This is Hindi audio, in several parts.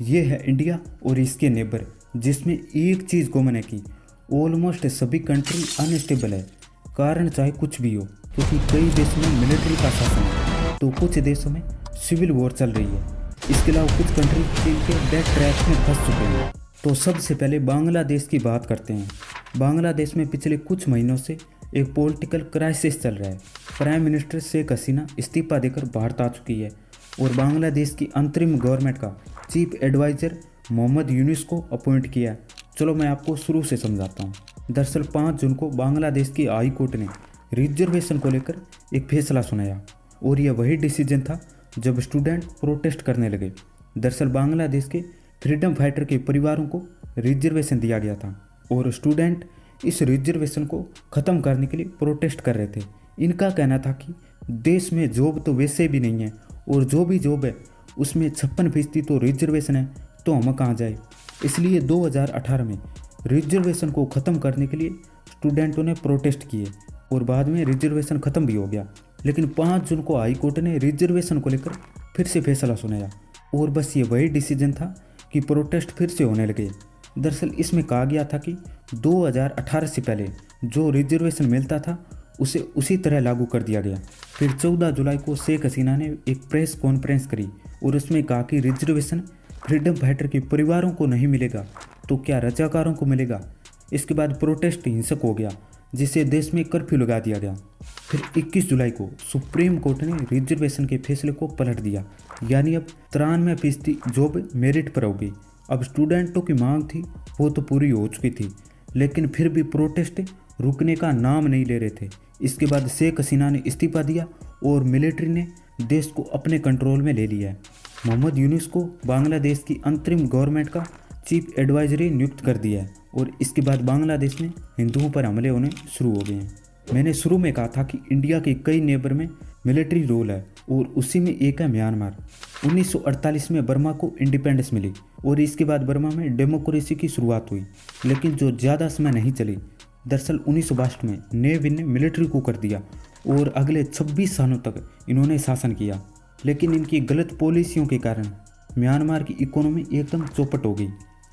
ये है इंडिया और इसके नेबर, जिसमें एक चीज़ कॉमन है कि ऑलमोस्ट सभी कंट्री अनस्टेबल है। कारण चाहे कुछ भी हो, क्योंकि कई देशों में मिलिट्री का शासन है तो कुछ देशों में सिविल वॉर चल रही है। इसके अलावा कुछ कंट्री चीन के डेथ ट्रैप में फंस चुके हैं। तो सबसे पहले बांग्लादेश की बात करते हैं। बांग्लादेश में पिछले कुछ महीनों से एक पॉलिटिकल क्राइसिस चल रहा है। प्राइम मिनिस्टर शेख हसीना इस्तीफा देकर भारत आ चुकी है और बांग्लादेश की अंतरिम गवर्नमेंट का चीफ एडवाइज़र मोहम्मद यूनुस को अपॉइंट किया। चलो मैं आपको शुरू से समझाता हूँ। दरअसल 5 जून को बांग्लादेश की हाई कोर्ट ने रिजर्वेशन को लेकर एक फैसला सुनाया और यह वही डिसीजन था जब स्टूडेंट प्रोटेस्ट करने लगे। दरअसल बांग्लादेश के फ्रीडम फाइटर के परिवारों को रिजर्वेशन दिया गया था और स्टूडेंट इस रिजर्वेशन को ख़त्म करने के लिए प्रोटेस्ट कर रहे थे। इनका कहना था कि देश में जॉब तो वैसे भी नहीं है और जो भी जॉब है उसमें 56% तो रिजर्वेशन है, तो हम कहाँ जाए। इसलिए 2018 में रिजर्वेशन को ख़त्म करने के लिए स्टूडेंटों ने प्रोटेस्ट किए और बाद में रिजर्वेशन ख़त्म भी हो गया। लेकिन 5 जून को हाई कोर्ट ने रिजर्वेशन को लेकर फिर से फैसला सुनाया और बस ये वही डिसीजन था कि प्रोटेस्ट फिर से होने लगे। दरअसल इसमें कहा गया था कि 2018 से पहले जो रिजर्वेशन मिलता था उसे उसी तरह लागू कर दिया गया। फिर 14 जुलाई को शेख हसीना ने एक प्रेस कॉन्फ्रेंस करी और उसमें कहा कि रिजर्वेशन फ्रीडम फाइटर के परिवारों को नहीं मिलेगा तो क्या रजाकारों को मिलेगा। इसके बाद प्रोटेस्ट हिंसक हो गया, जिससे देश में कर्फ्यू लगा दिया गया। फिर 21 जुलाई को सुप्रीम कोर्ट ने रिजर्वेशन के फैसले को पलट दिया, यानी अब 93% जॉब मेरिट पर होगी। अब स्टूडेंटों की मांग थी वो तो पूरी हो चुकी थी, लेकिन फिर भी प्रोटेस्ट रुकने का नाम नहीं ले रहे थे। इसके बाद शेख हसीना ने इस्तीफा दिया और मिलिट्री ने देश को अपने कंट्रोल में ले लिया है। मोहम्मद यूनुस को बांग्लादेश की अंतरिम गवर्नमेंट का चीफ एडवाइजरी नियुक्त कर दिया है और इसके बाद बांग्लादेश में हिंदुओं पर हमले होने शुरू हो गए हैं। मैंने शुरू में कहा था कि इंडिया के कई नेबर में मिलिट्री रूल है और उसी में एक है म्यांमार। 1948 में बर्मा को इंडिपेंडेंस मिली और इसके बाद बर्मा में डेमोक्रेसी की शुरुआत हुई, लेकिन जो ज़्यादा समय नहीं चली। दरअसल 1962 में नेवी ने मिलिट्री को कर दिया और अगले 26 सालों तक इन्होंने शासन किया। लेकिन इनकी गलत पॉलिसियों के कारण म्यांमार की इकोनॉमी एकदम चौपट हो गई।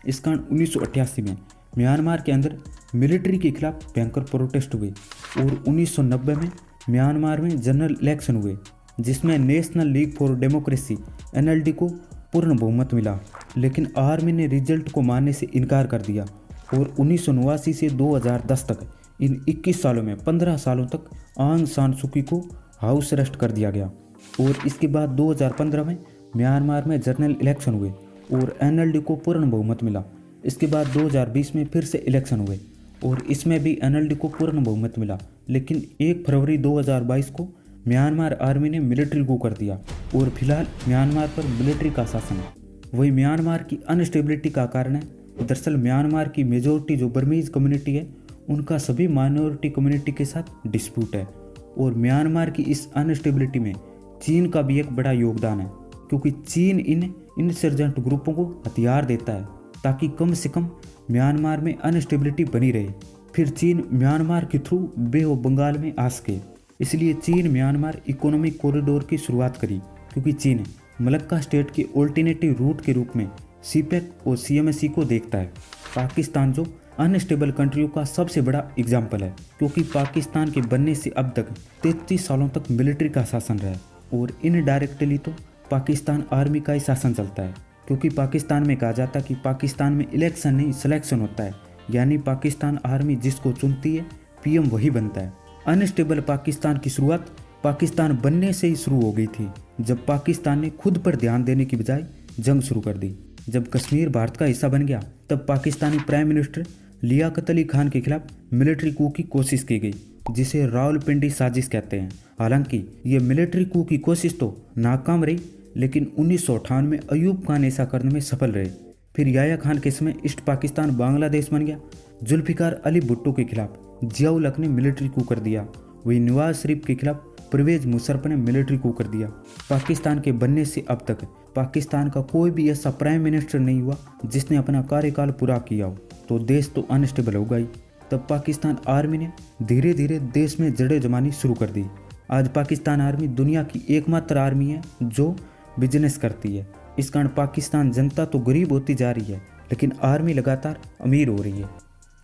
इस कारण 1988 में म्यांमार के अंदर मिलिट्री के खिलाफ भयंकर प्रोटेस्ट हुए और 1990 में म्यांमार में जनरल इलेक्शन हुए, जिसमें national league for democracy NLD को पूर्ण बहुमत मिला। लेकिन आर्मी ने रिजल्ट को मानने से इनकार कर दिया और 1989 से 2010 तक इन 21 सालों में 15 सालों तक आंग सान सूकी को हाउस अरेस्ट कर दिया गया। और इसके बाद 2015 में म्यांमार में जनरल इलेक्शन हुए और NLD को पूर्ण बहुमत मिला। इसके बाद 2020 में फिर से इलेक्शन हुए और इसमें भी NLD को पूर्ण बहुमत मिला। लेकिन 1 फरवरी 2022 को म्यांमार आर्मी ने मिलिट्री को कर दिया और फिलहाल म्यांमार पर मिलिट्री का शासन है। वही म्यांमार की अनस्टेबिलिटी का कारण है, दरअसल म्यांमार की मेजोरिटी जो बर्मीज कम्युनिटी है उनका सभी माइनॉरिटी कम्युनिटी के साथ डिस्प्यूट है। और म्यांमार की इस अनस्टेबिलिटी में चीन का भी एक बड़ा योगदान है, क्योंकि चीन इन इंसर्जेंट ग्रुपों को हथियार देता है ताकि कम से कम म्यांमार में अनस्टेबिलिटी बनी रहे। फिर चीन म्यांमार के थ्रू बे ऑफ बंगाल में आ सके, इसलिए चीन म्यांमार इकोनॉमिक कॉरिडोर की शुरुआत करी, क्योंकि चीन मलक्का स्टेट के ऑल्टरनेटिव रूट के रूप में CPEC और CMSC को देखता है। पाकिस्तान जो अनस्टेबल कंट्रियों का सबसे बड़ा एग्जाम्पल है, क्योंकि पाकिस्तान के बनने से अब तक 33 सालों तक मिलिट्री का शासन रहा है और इनडायरेक्टली तो पाकिस्तान आर्मी का ही शासन चलता है, क्योंकि पाकिस्तान में कहा जाता है कि पाकिस्तान में इलेक्शन नहीं सिलेक्शन होता है, यानी पाकिस्तान आर्मी जिसको चुनती है PM वही बनता है। अनस्टेबल पाकिस्तान की शुरुआत पाकिस्तान बनने से ही शुरू हो गई थी, जब पाकिस्तान ने खुद पर ध्यान देने की बजाय जंग शुरू कर दी। जब कश्मीर भारत का हिस्सा बन गया तब पाकिस्तानी प्राइम मिनिस्टर लियाकत अली खान के खिलाफ मिलिट्री कू की कोशिश की गई, जिसे रावलपिंडी साजिश कहते हैं। हालांकि ये मिलिट्री कू की कोशिश तो नाकाम रही, लेकिन 1958 में अयूब खान ऐसा करने में सफल रहे। फिर याया खान के समय ईस्ट पाकिस्तान बांग्लादेश बन गया। जुल्फिकार अली भुट्टो के खिलाफ जियाउल हक ने मिलिट्री कू कर दिया। वही नवाज शरीफ के खिलाफ परवेज मुशर्रफ ने मिलिट्री कू कर दिया। पाकिस्तान के बनने से अब तक पाकिस्तान का कोई भी ऐसा प्राइम मिनिस्टर नहीं हुआ जिसने अपना कार्यकाल पूरा किया हो, तो देश तो अनस्टेबल होगा ही। तब पाकिस्तान आर्मी ने धीरे धीरे देश में जड़ें जमानी शुरू कर दी। आज पाकिस्तान आर्मी दुनिया की एकमात्र आर्मी है जो बिजनेस करती है इस कारण पाकिस्तान जनता तो गरीब होती जा रही है, लेकिन आर्मी लगातार अमीर हो रही है।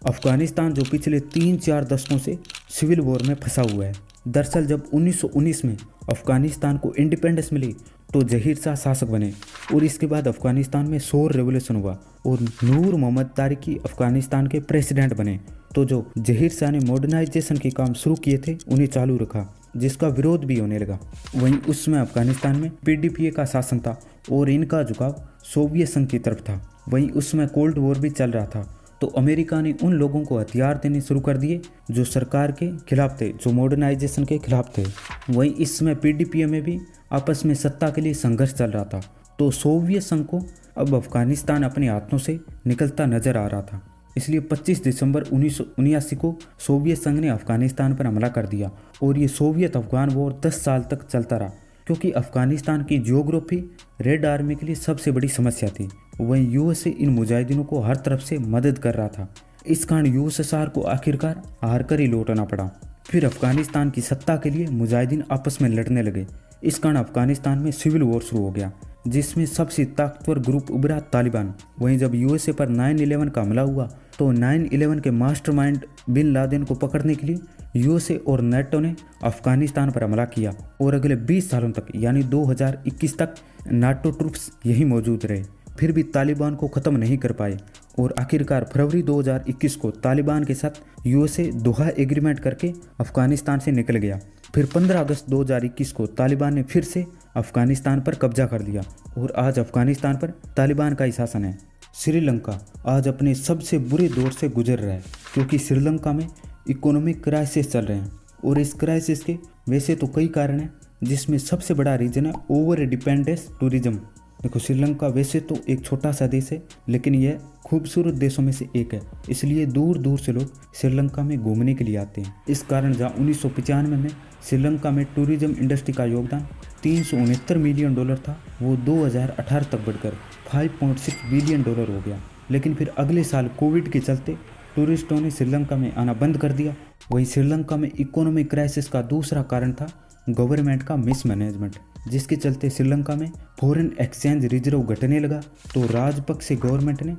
अफगानिस्तान जो पिछले 3-4 दशकों से सिविल वॉर में फंसा हुआ है। दरअसल जब 1919 में अफगानिस्तान को इंडिपेंडेंस मिली तो जहीर शाह शासक बने और इसके बाद अफगानिस्तान में शोर रेवोल्यूशन हुआ और नूर मोहम्मद तारिकी अफगानिस्तान के प्रेसिडेंट बने। तो जो जहीर शाह ने मॉडर्नाइजेशन के काम शुरू किए थे उन्हें चालू रखा, जिसका विरोध भी होने लगा। वहीं उस समय अफगानिस्तान में पीडीपीए का शासन था और इनका झुकाव सोवियत संघ की तरफ था। वहीं उस समय कोल्ड वॉर भी चल रहा था, तो अमेरिका ने उन लोगों को हथियार देने शुरू कर दिए जो सरकार के खिलाफ थे, जो मॉडर्नाइजेशन के खिलाफ थे। वहीं इस समय पीडीपीए में भी आपस में सत्ता के लिए संघर्ष चल रहा था। तो सोवियत संघ को अब अफगानिस्तान अपने हाथों से निकलता नजर आ रहा था। इसलिए 25 दिसंबर 1979 को सोवियत संघ ने अफगानिस्तान पर हमला कर दिया और ये सोवियत अफगान वॉर 10 साल तक चलता रहा, क्योंकि अफगानिस्तान की जियोग्राफी रेड आर्मी के लिए सबसे बड़ी समस्या थी। वहीं यूएसए इन मुजाहिदीनों को हर तरफ से मदद कर रहा था। इस कारण यूएसएसआर को आखिरकार हार कर ही लौटना पड़ा। फिर अफगानिस्तान की सत्ता के लिए मुजाहिदीन आपस में लड़ने लगे। इस कारण अफगानिस्तान में सिविल वॉर शुरू हो गया, जिसमें सबसे ताकतवर ग्रुप उभरा तालिबान। वहीं जब यूएसए पर 9/11 का हमला हुआ तो 9/11 के मास्टरमाइंड बिन लादेन को पकड़ने के लिए यूएसए और नेटो ने अफगानिस्तान पर हमला किया और अगले 20 सालों तक यानी 2021 तक नाटो ट्रूप्स यहीं मौजूद रहे। फिर भी तालिबान को ख़त्म नहीं कर पाए और आखिरकार फरवरी 2021 को तालिबान के साथ यूएसए दोहा एग्रीमेंट करके अफगानिस्तान से निकल गया। फिर 15 अगस्त 2021 को तालिबान ने फिर से अफगानिस्तान पर कब्जा कर लिया और आज अफगानिस्तान पर तालिबान का ही शासन है। श्रीलंका आज अपने सबसे बुरे दौर से गुजर रहा है, क्योंकि श्रीलंका में इकोनॉमिक क्राइसिस चल रहे हैं और इस क्राइसिस के वैसे तो कई कारण हैं, जिसमें सबसे बड़ा रीजन है ओवर डिपेंडेंस टूरिज्म। देखो, श्रीलंका वैसे तो एक छोटा सा देश है, लेकिन यह खूबसूरत देशों में से एक है, इसलिए दूर दूर से लोग श्रीलंका में घूमने के लिए आते हैं। इस कारण जहाँ 1995 में श्रीलंका में टूरिज्म इंडस्ट्री का योगदान $369 मिलियन था, वो 2018 तक बढ़कर $5.6 बिलियन हो गया। लेकिन फिर अगले साल कोविड के चलते टूरिस्टों ने श्रीलंका में आना बंद कर दिया। वहीं श्रीलंका में इकोनॉमिक क्राइसिस का दूसरा कारण था गवर्नमेंट का मिसमैनेजमेंट, जिसके चलते श्रीलंका में फॉरेन एक्सचेंज रिजर्व घटने लगा। तो राजपक्षे गवर्नमेंट ने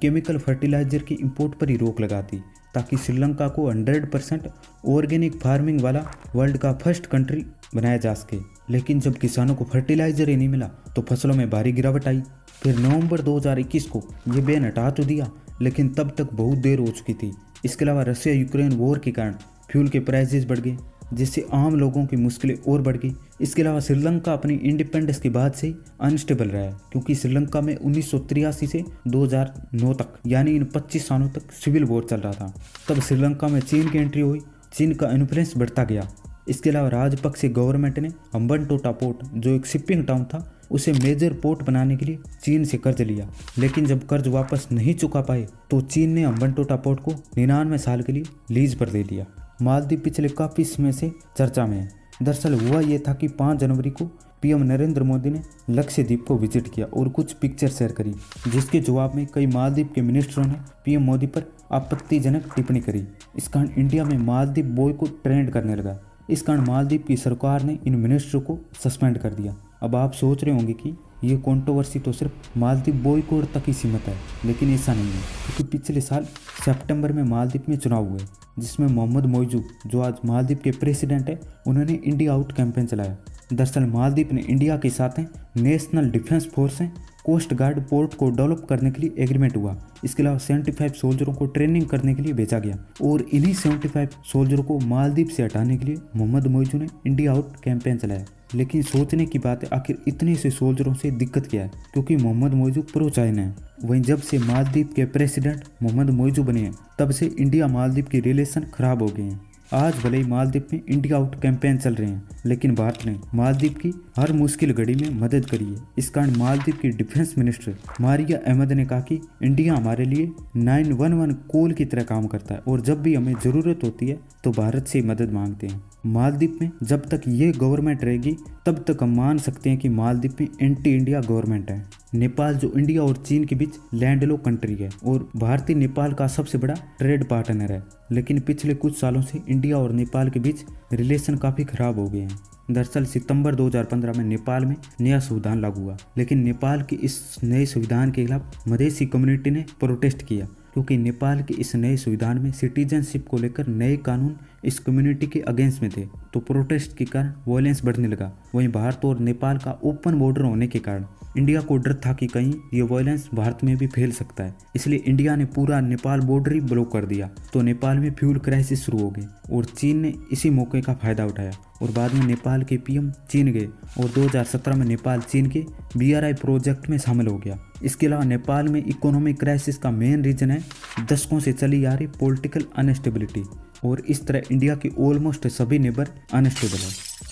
केमिकल फर्टिलाइजर की इंपोर्ट पर ही रोक लगा दी, ताकि श्रीलंका को 100% ऑर्गेनिक फार्मिंग वाला वर्ल्ड का फर्स्ट कंट्री बनाया जा सके। लेकिन जब किसानों को फर्टिलाइजर ही नहीं मिला तो फसलों में भारी गिरावट आई। फिर नवंबर 2021 को ये बैन हटा तो दिया, लेकिन तब तक बहुत देर हो चुकी थी। इसके अलावा रशिया यूक्रेन वॉर के कारण फ्यूल के प्राइसेस बढ़ गए, जिससे आम लोगों की मुश्किलें और बढ़ गई। इसके अलावा श्रीलंका अपनी इंडिपेंडेंस के बाद से ही अनस्टेबल रहा है, क्योंकि श्रीलंका में 1983 से 2009 तक यानी इन 25 सालों तक सिविल वॉर चल रहा था। तब श्रीलंका में चीन की एंट्री हुई, चीन का इन्फ्लुएंस बढ़ता गया। इसके अलावा राजपक्षे गवर्नमेंट ने हम्बनटोटा पोर्ट, जो एक शिपिंग टाउन था, उसे मेजर पोर्ट बनाने के लिए चीन से कर्ज लिया। लेकिन जब कर्ज वापस नहीं चुका पाए तो चीन ने हम्बनटोटा पोर्ट को 99 साल के लिए लीज पर दे दिया। मालदीव पिछले काफ़ी समय से चर्चा में है। दरअसल हुआ ये था कि 5 जनवरी को पीएम नरेंद्र मोदी ने लक्षद्वीप को विजिट किया और कुछ पिक्चर शेयर करी, जिसके जवाब में कई मालदीव के मिनिस्टरों ने पीएम मोदी पर आपत्तिजनक टिप्पणी करी। इस कारण इंडिया में मालदीव बॉय को ट्रेंड करने लगा। इस कारण मालदीव की सरकार ने इन मिनिस्टरों को सस्पेंड कर दिया। अब आप सोच रहे होंगे कि ये कंट्रोवर्सी तो सिर्फ मालदीव बॉयकॉट तक ही सीमित है, लेकिन ऐसा नहीं है, क्योंकि पिछले साल सितंबर में मालदीव में चुनाव हुए, जिसमें मोहम्मद मोइजू, जो आज मालदीव के प्रेसिडेंट है, उन्होंने इंडिया आउट कैंपेन चलाया। दरअसल मालदीव ने इंडिया के साथ हैं नेशनल डिफेंस फोर्स हैं, कोस्ट गार्ड पोर्ट को डेवलप करने के लिए एग्रीमेंट हुआ। इसके अलावा 75 सोल्जरों को ट्रेनिंग करने के लिए भेजा गया और इन्हीं 75 सोल्जरों को मालदीव से हटाने के लिए मोहम्मद मोइजू ने इंडिया आउट कैंपेन चलाया। लेकिन सोचने की बात है, आखिर इतने से सोल्जरों से दिक्कत क्या है, क्योंकि मोहम्मद मोइजू प्रो चाइना है। वहीं जब से मालदीव के प्रेसिडेंट मोहम्मद मोइजू बने हैं, तब से इंडिया मालदीव के रिलेशन खराब हो गए हैं। आज भले ही मालदीव में इंडिया आउट कैंपेन चल रहे हैं, लेकिन भारत ने मालदीव की हर मुश्किल घड़ी में मदद करी है। इस कारण मालदीव की डिफेंस मिनिस्टर मारिया अहमद ने कहा कि इंडिया हमारे लिए 911 कॉल की तरह काम करता है और जब भी हमें ज़रूरत होती है तो भारत से मदद मांगते हैं। मालदीव में जब तक ये गवर्नमेंट रहेगी, तब तक हम मान सकते हैं कि मालदीव में एंटी इंडिया गवर्नमेंट है। नेपाल जो इंडिया और चीन के बीच लैंडलॉक कंट्री है और भारतीय नेपाल का सबसे बड़ा ट्रेड पार्टनर है, लेकिन पिछले कुछ सालों से इंडिया और नेपाल के बीच रिलेशन काफ़ी खराब हो गए हैं। दरअसल सितंबर 2015 में नेपाल में नया संविधान लागू हुआ, लेकिन नेपाल के इस नए संविधान के खिलाफ मधेसी कम्युनिटी ने प्रोटेस्ट किया, क्योंकि नेपाल के इस नए संविधान में सिटीजनशिप को लेकर नए कानून इस कम्युनिटी के अगेंस्ट में थे। तो प्रोटेस्ट के कारण वायलेंस बढ़ने लगा। वहीं भारत और नेपाल का ओपन बॉर्डर होने के कारण इंडिया को डर था कि कहीं ये वायलेंस भारत में भी फैल सकता है, इसलिए इंडिया ने पूरा नेपाल बॉर्डर ही ब्लॉक कर दिया। तो नेपाल में फ्यूल क्राइसिस शुरू हो गई और चीन ने इसी मौके का फायदा उठाया और बाद में नेपाल के पीएम चीन गए और 2017 में नेपाल चीन के BRI प्रोजेक्ट में शामिल हो गया। इसके अलावा नेपाल में इकोनॉमिक क्राइसिस का मेन रीजन है दशकों से चली आ रही पॉलिटिकल अनस्टेबिलिटी, और इस तरह इंडिया के ऑलमोस्ट सभी नेबर अनस्टेबल है।